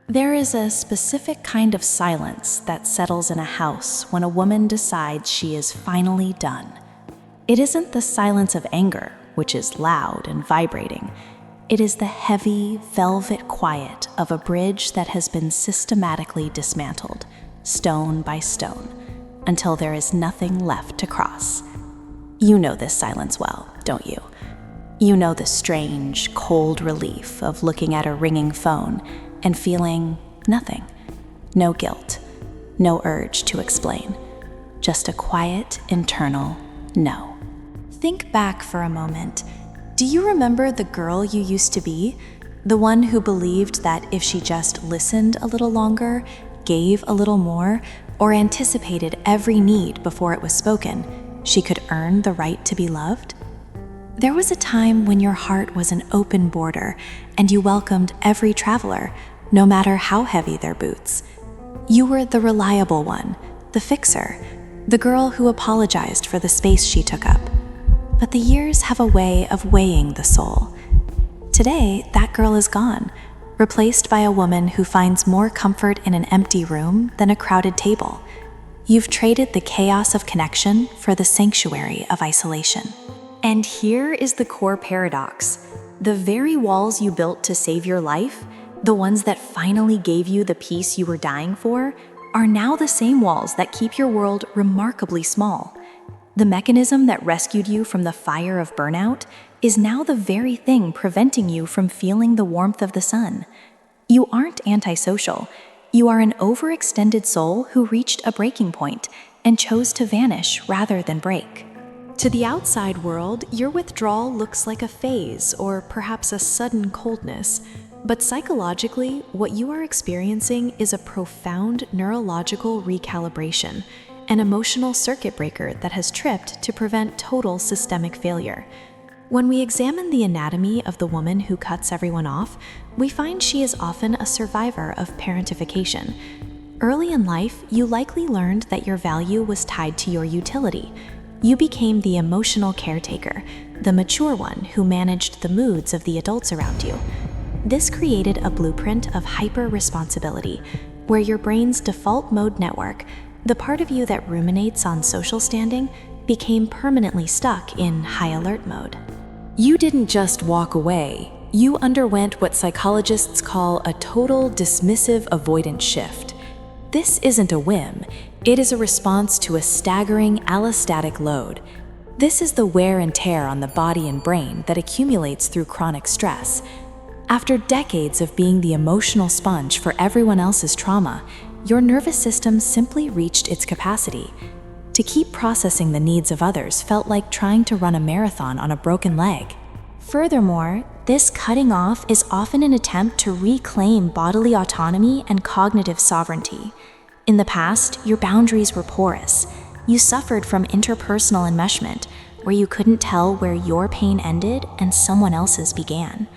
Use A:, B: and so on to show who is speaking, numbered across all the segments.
A: There is a specific kind of silence that settles in a house when a woman decides she is finally done. It isn't the silence of anger, which is loud and vibrating. It is the heavy, velvet quiet of a bridge that has been systematically dismantled, stone by stone, until there is nothing left to cross. You know this silence well, don't you? You know the strange, cold relief of looking at a ringing phone and feeling nothing. No guilt, no urge to explain. Just a quiet, internal no. Think back for a moment. Do you remember the girl you used to be? The one who believed that if she just listened a little longer, gave a little more, or anticipated every need before it was spoken, she could earn the right to be loved? There was a time when your heart was an open border and you welcomed every traveler, no matter how heavy their boots. You were the reliable one, the fixer, the girl who apologized for the space she took up. But the years have a way of weighing the soul. Today, that girl is gone, replaced by a woman who finds more comfort in an empty room than a crowded table. You've traded the chaos of connection for the sanctuary of isolation. And here is the core paradox. The very walls you built to save your life, the ones that finally gave you the peace you were dying for, are now the same walls that keep your world remarkably small. The mechanism that rescued you from the fire of burnout is now the very thing preventing you from feeling the warmth of the sun. You aren't antisocial. You are an overextended soul who reached a breaking point and chose to vanish rather than break. To the outside world, your withdrawal looks like a phase or perhaps a sudden coldness. But psychologically, what you are experiencing is a profound neurological recalibration, an emotional circuit breaker that has tripped to prevent total systemic failure. When we examine the anatomy of the woman who cuts everyone off, we find she is often a survivor of parentification. Early in life, you likely learned that your value was tied to your utility. You became the emotional caretaker, the mature one who managed the moods of the adults around you. This created a blueprint of hyper-responsibility, where your brain's default mode network, the part of you that ruminates on social standing, became permanently stuck in high alert mode. You didn't just walk away, you underwent what psychologists call a total dismissive avoidance shift. This isn't a whim, it is a response to a staggering allostatic load. This is the wear and tear on the body and brain that accumulates through chronic stress. After decades of being the emotional sponge for everyone else's trauma, your nervous system simply reached its capacity. To keep processing the needs of others felt like trying to run a marathon on a broken leg. Furthermore, this cutting off is often an attempt to reclaim bodily autonomy and cognitive sovereignty. In the past, your boundaries were porous. You suffered from interpersonal enmeshment, where you couldn't tell where your pain ended and someone else's began.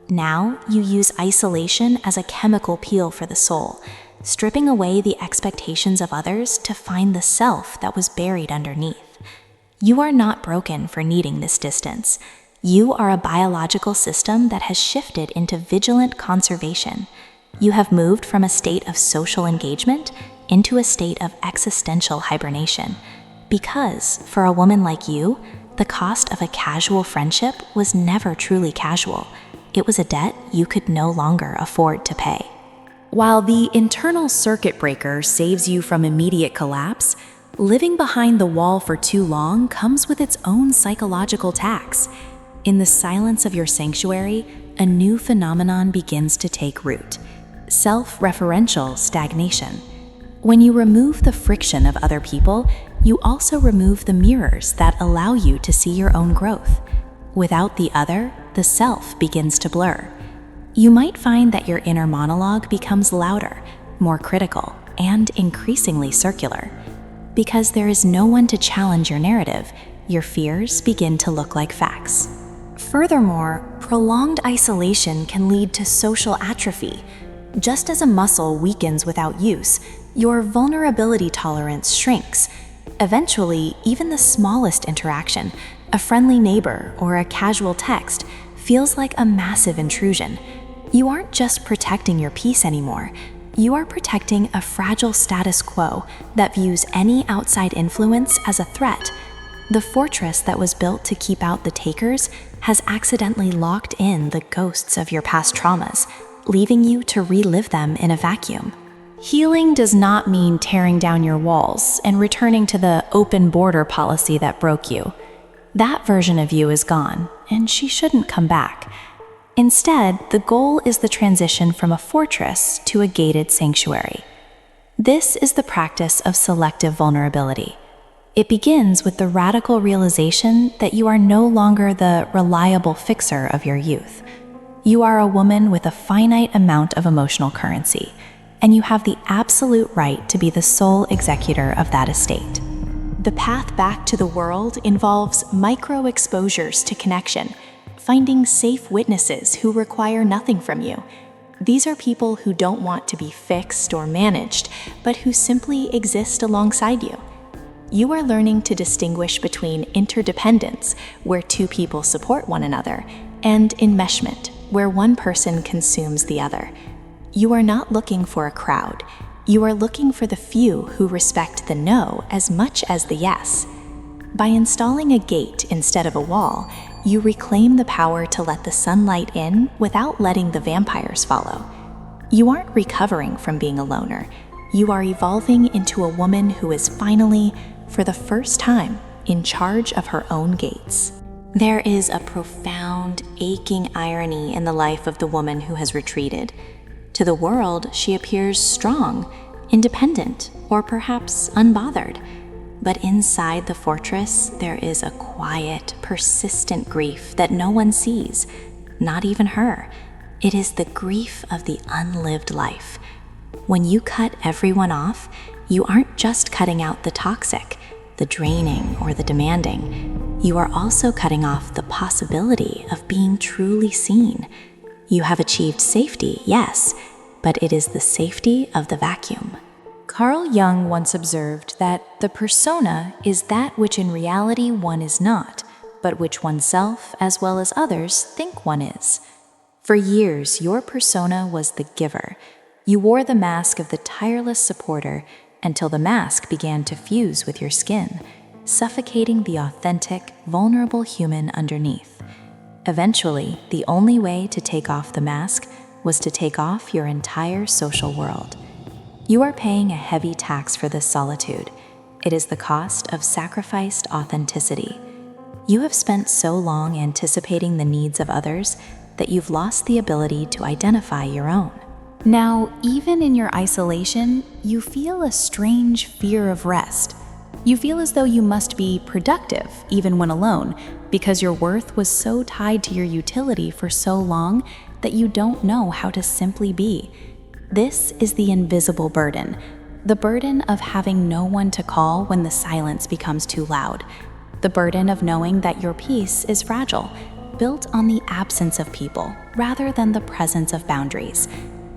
A: Now, you use isolation as a chemical peel for the soul, stripping away the expectations of others to find the self that was buried underneath. You are not broken for needing this distance. You are a biological system that has shifted into vigilant conservation. You have moved from a state of social engagement into a state of existential hibernation. Because, for a woman like you, the cost of a casual friendship was never truly casual. It was a debt you could no longer afford to pay. While the internal circuit breaker saves you from immediate collapse, living behind the wall for too long comes with its own psychological tax. In the silence of your sanctuary, a new phenomenon begins to take root: self-referential stagnation. When you remove the friction of other people, you also remove the mirrors that allow you to see your own growth. Without the other, the self begins to blur. You might find that your inner monologue becomes louder, more critical, and increasingly circular. Because there is no one to challenge your narrative, your fears begin to look like facts. Furthermore, prolonged isolation can lead to social atrophy. Just as a muscle weakens without use, your vulnerability tolerance shrinks. Eventually, even the smallest interaction, a friendly neighbor or a casual text, feels like a massive intrusion. You aren't just protecting your peace anymore. You are protecting a fragile status quo that views any outside influence as a threat. The fortress that was built to keep out the takers has accidentally locked in the ghosts of your past traumas, leaving you to relive them in a vacuum. Healing does not mean tearing down your walls and returning to the open border policy that broke you. That version of you is gone, and she shouldn't come back. Instead, the goal is the transition from a fortress to a gated sanctuary. This is the practice of selective vulnerability. It begins with the radical realization that you are no longer the reliable fixer of your youth. You are a woman with a finite amount of emotional currency, and you have the absolute right to be the sole executor of that estate. The path back to the world involves micro-exposures to connection, finding safe witnesses who require nothing from you. These are people who don't want to be fixed or managed, but who simply exist alongside you. You are learning to distinguish between interdependence, where two people support one another, and enmeshment, where one person consumes the other. You are not looking for a crowd. You are looking for the few who respect the no as much as the yes. By installing a gate instead of a wall, you reclaim the power to let the sunlight in without letting the vampires follow. You aren't recovering from being a loner. You are evolving into a woman who is finally, for the first time, in charge of her own gates. There is a profound, aching irony in the life of the woman who has retreated. To the world, she appears strong, independent, or perhaps unbothered. But inside the fortress, there is a quiet, persistent grief that no one sees, not even her. It is the grief of the unlived life. When you cut everyone off, you aren't just cutting out the toxic, the draining, or the demanding. You are also cutting off the possibility of being truly seen. You have achieved safety, yes, but it is the safety of the vacuum. Carl Jung once observed that the persona is that which in reality one is not, but which oneself as well as others think one is. For years, your persona was the giver. You wore the mask of the tireless supporter until the mask began to fuse with your skin, suffocating the authentic, vulnerable human underneath. Eventually, the only way to take off the mask was to take off your entire social world. You are paying a heavy tax for this solitude. It is the cost of sacrificed authenticity. You have spent so long anticipating the needs of others that you've lost the ability to identify your own. Now, even in your isolation, you feel a strange fear of rest. You feel as though you must be productive, even when alone, because your worth was so tied to your utility for so long that you don't know how to simply be. This is the invisible burden, the burden of having no one to call when the silence becomes too loud, the burden of knowing that your peace is fragile, built on the absence of people rather than the presence of boundaries,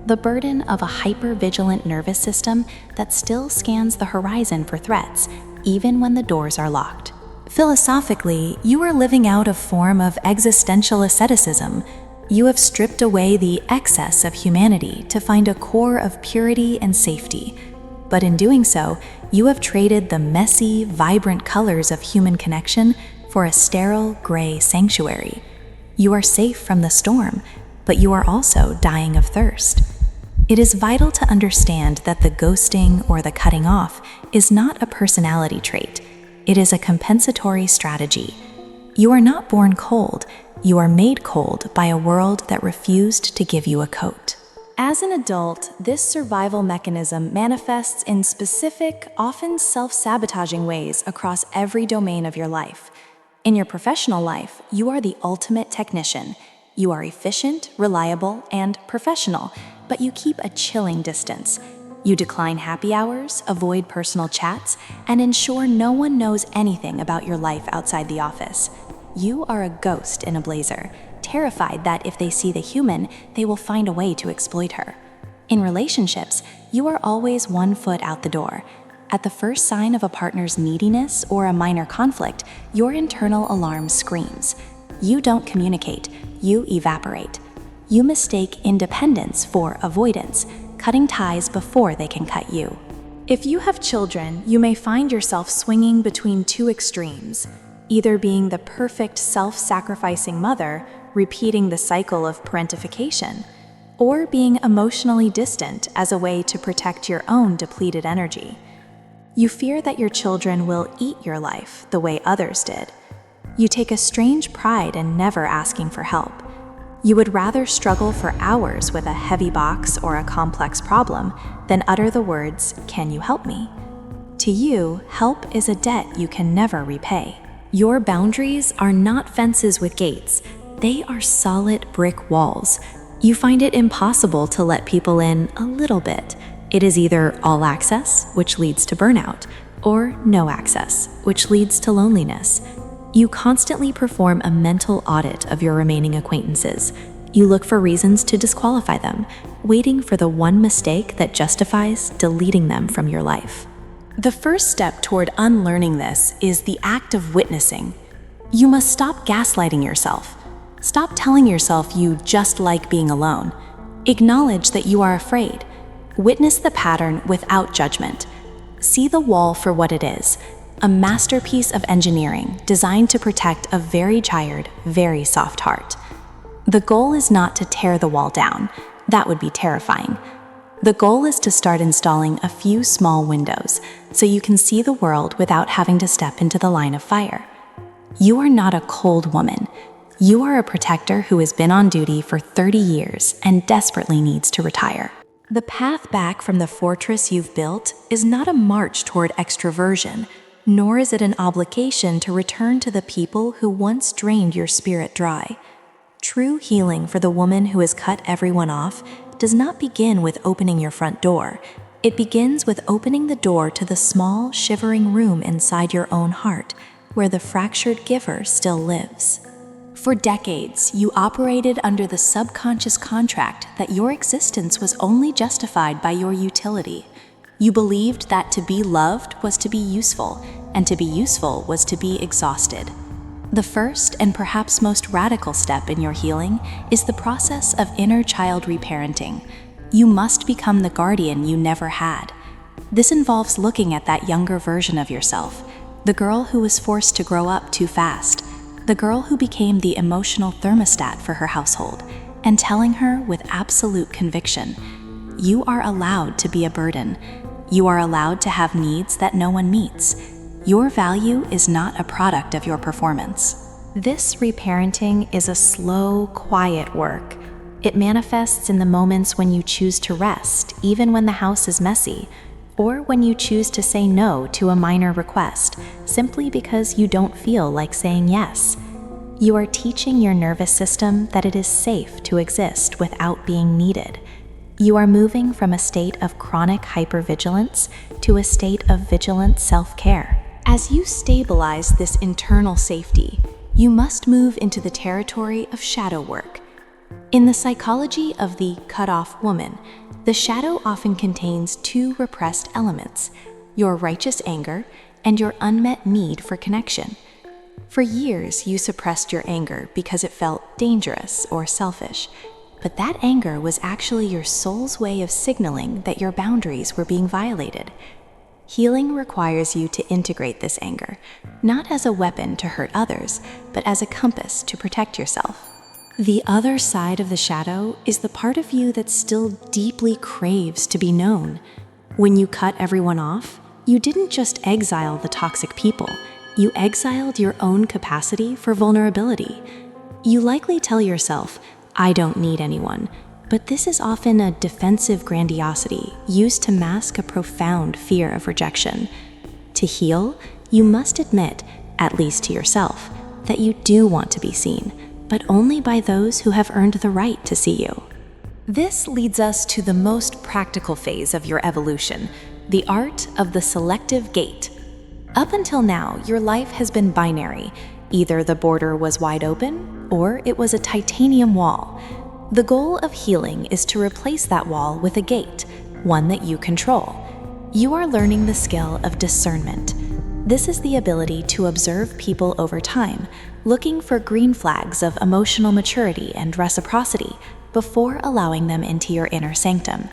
A: the burden of a hyper-vigilant nervous system that still scans the horizon for threats, even when the doors are locked. Philosophically, you are living out a form of existential asceticism. You have stripped away the excess of humanity to find a core of purity and safety. But in doing so, you have traded the messy, vibrant colors of human connection for a sterile, gray sanctuary. You are safe from the storm, but you are also dying of thirst. It is vital to understand that the ghosting or the cutting off is not a personality trait. It is a compensatory strategy. You are not born cold. You are made cold by a world that refused to give you a coat. As an adult, this survival mechanism manifests in specific, often self-sabotaging ways across every domain of your life. In your professional life, you are the ultimate technician. You are efficient, reliable, and professional, but you keep a chilling distance. You decline happy hours, avoid personal chats, and ensure no one knows anything about your life outside the office. You are a ghost in a blazer, terrified that if they see the human, they will find a way to exploit her. In relationships, you are always 1 foot out the door. At the first sign of a partner's neediness or a minor conflict, your internal alarm screams. You don't communicate, you evaporate. You mistake independence for avoidance, cutting ties before they can cut you. If you have children, you may find yourself swinging between two extremes, either being the perfect self-sacrificing mother, repeating the cycle of parentification, or being emotionally distant as a way to protect your own depleted energy. You fear that your children will eat your life the way others did. You take a strange pride in never asking for help. You would rather struggle for hours with a heavy box or a complex problem than utter the words, "Can you help me?" To you, help is a debt you can never repay. Your boundaries are not fences with gates. They are solid brick walls. You find it impossible to let people in a little bit. It is either all access, which leads to burnout, or no access, which leads to loneliness. You constantly perform a mental audit of your remaining acquaintances. You look for reasons to disqualify them, waiting for the one mistake that justifies deleting them from your life. The first step toward unlearning this is the act of witnessing. You must stop gaslighting yourself. Stop telling yourself you just like being alone. Acknowledge that you are afraid. Witness the pattern without judgment. See the wall for what it is, a masterpiece of engineering designed to protect a very tired, very soft heart. The goal is not to tear the wall down. That would be terrifying. The goal is to start installing a few small windows so you can see the world without having to step into the line of fire. You are not a cold woman. You are a protector who has been on duty for 30 years and desperately needs to retire. The path back from the fortress you've built is not a march toward extroversion, nor is it an obligation to return to the people who once drained your spirit dry. True healing for the woman who has cut everyone off does not begin with opening your front door. It begins with opening the door to the small, shivering room inside your own heart, where the fractured giver still lives. For decades, you operated under the subconscious contract that your existence was only justified by your utility. You believed that to be loved was to be useful, and to be useful was to be exhausted. The first and perhaps most radical step in your healing is the process of inner child reparenting. You must become the guardian you never had. This involves looking at that younger version of yourself, the girl who was forced to grow up too fast, the girl who became the emotional thermostat for her household, and telling her with absolute conviction, you are allowed to be a burden. You are allowed to have needs that no one meets. Your value is not a product of your performance. This reparenting is a slow, quiet work. It manifests in the moments when you choose to rest, even when the house is messy, or when you choose to say no to a minor request, simply because you don't feel like saying yes. You are teaching your nervous system that it is safe to exist without being needed. You are moving from a state of chronic hypervigilance to a state of vigilant self-care. As you stabilize this internal safety, you must move into the territory of shadow work. In the psychology of the cut-off woman, the shadow often contains two repressed elements, your righteous anger and your unmet need for connection. For years, you suppressed your anger because it felt dangerous or selfish. But that anger was actually your soul's way of signaling that your boundaries were being violated. Healing requires you to integrate this anger, not as a weapon to hurt others, but as a compass to protect yourself. The other side of the shadow is the part of you that still deeply craves to be known. When you cut everyone off, you didn't just exile the toxic people, you exiled your own capacity for vulnerability. You likely tell yourself, I don't need anyone, but this is often a defensive grandiosity used to mask a profound fear of rejection. To heal, you must admit, at least to yourself, that you do want to be seen, but only by those who have earned the right to see you. This leads us to the most practical phase of your evolution, the art of the selective gate. Up until now, your life has been binary. Either the border was wide open, or it was a titanium wall. The goal of healing is to replace that wall with a gate, one that you control. You are learning the skill of discernment. This is the ability to observe people over time, looking for green flags of emotional maturity and reciprocity, before allowing them into your inner sanctum.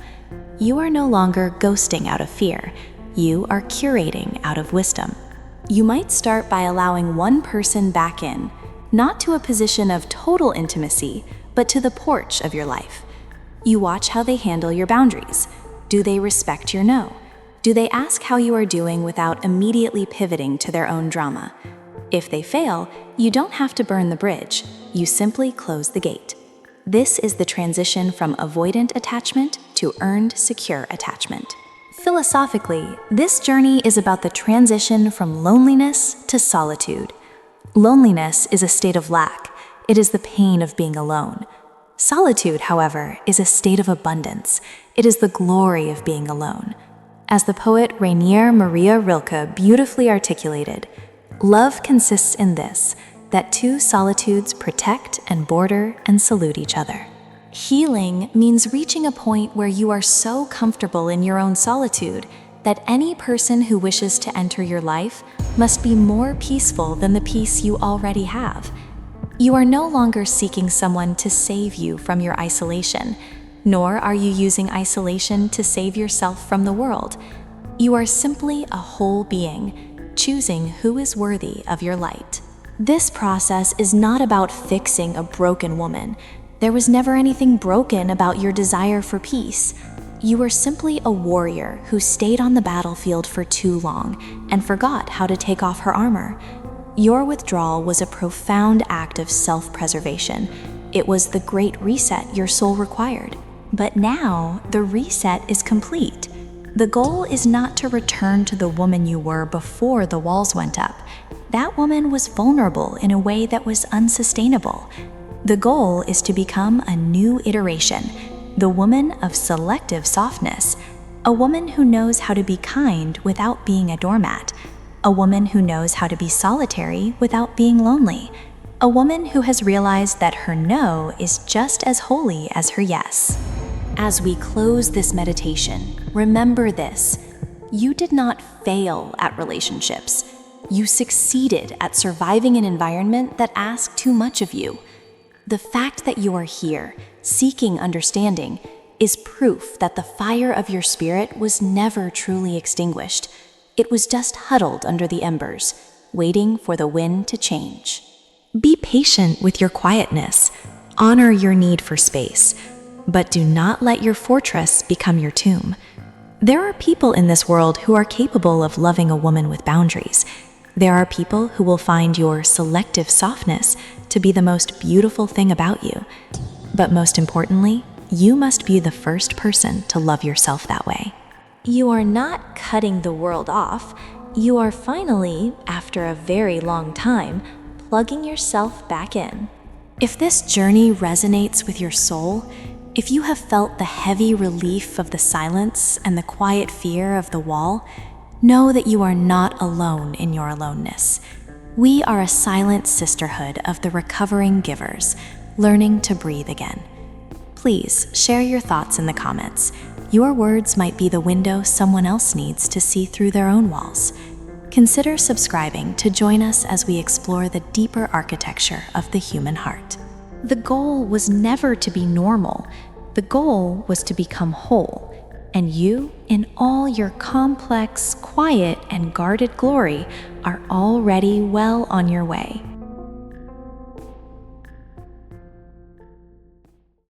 A: You are no longer ghosting out of fear. You are curating out of wisdom. You might start by allowing one person back in, not to a position of total intimacy, but to the porch of your life. You watch how they handle your boundaries. Do they respect your no? Do they ask how you are doing without immediately pivoting to their own drama? If they fail, you don't have to burn the bridge. You simply close the gate. This is the transition from avoidant attachment to earned, secure attachment. Philosophically, this journey is about the transition from loneliness to solitude. Loneliness is a state of lack. It is the pain of being alone. Solitude, however, is a state of abundance. It is the glory of being alone. As the poet Rainier Maria Rilke beautifully articulated, love consists in this, that two solitudes protect and border and salute each other. Healing means reaching a point where you are so comfortable in your own solitude that any person who wishes to enter your life must be more peaceful than the peace you already have. You are no longer seeking someone to save you from your isolation, nor are you using isolation to save yourself from the world. You are simply a whole being, choosing who is worthy of your light. This process is not about fixing a broken woman. There was never anything broken about your desire for peace. You were simply a warrior who stayed on the battlefield for too long and forgot how to take off her armor. Your withdrawal was a profound act of self-preservation. It was the great reset your soul required. But now, the reset is complete. The goal is not to return to the woman you were before the walls went up. That woman was vulnerable in a way that was unsustainable. The goal is to become a new iteration, the woman of selective softness, a woman who knows how to be kind without being a doormat, a woman who knows how to be solitary without being lonely, a woman who has realized that her no is just as holy as her yes. As we close this meditation, remember this: you did not fail at relationships. You succeeded at surviving an environment that asked too much of you. The fact that you are here, seeking understanding, is proof that the fire of your spirit was never truly extinguished. It was just huddled under the embers, waiting for the wind to change. Be patient with your quietness. Honor your need for space. But do not let your fortress become your tomb. There are people in this world who are capable of loving a woman with boundaries. There are people who will find your selective softness to be the most beautiful thing about you. But most importantly, you must be the first person to love yourself that way. You are not cutting the world off. You are finally, after a very long time, plugging yourself back in. If this journey resonates with your soul, if you have felt the heavy relief of the silence and the quiet fear of the wall, know that you are not alone in your aloneness. We are a silent sisterhood of the recovering givers, learning to breathe again. Please share your thoughts in the comments. Your words might be the window someone else needs to see through their own walls. Consider subscribing to join us as we explore the deeper architecture of the human heart. The goal was never to be normal. The goal was to become whole. And you, in all your complex, quiet, and guarded glory, are already well on your way.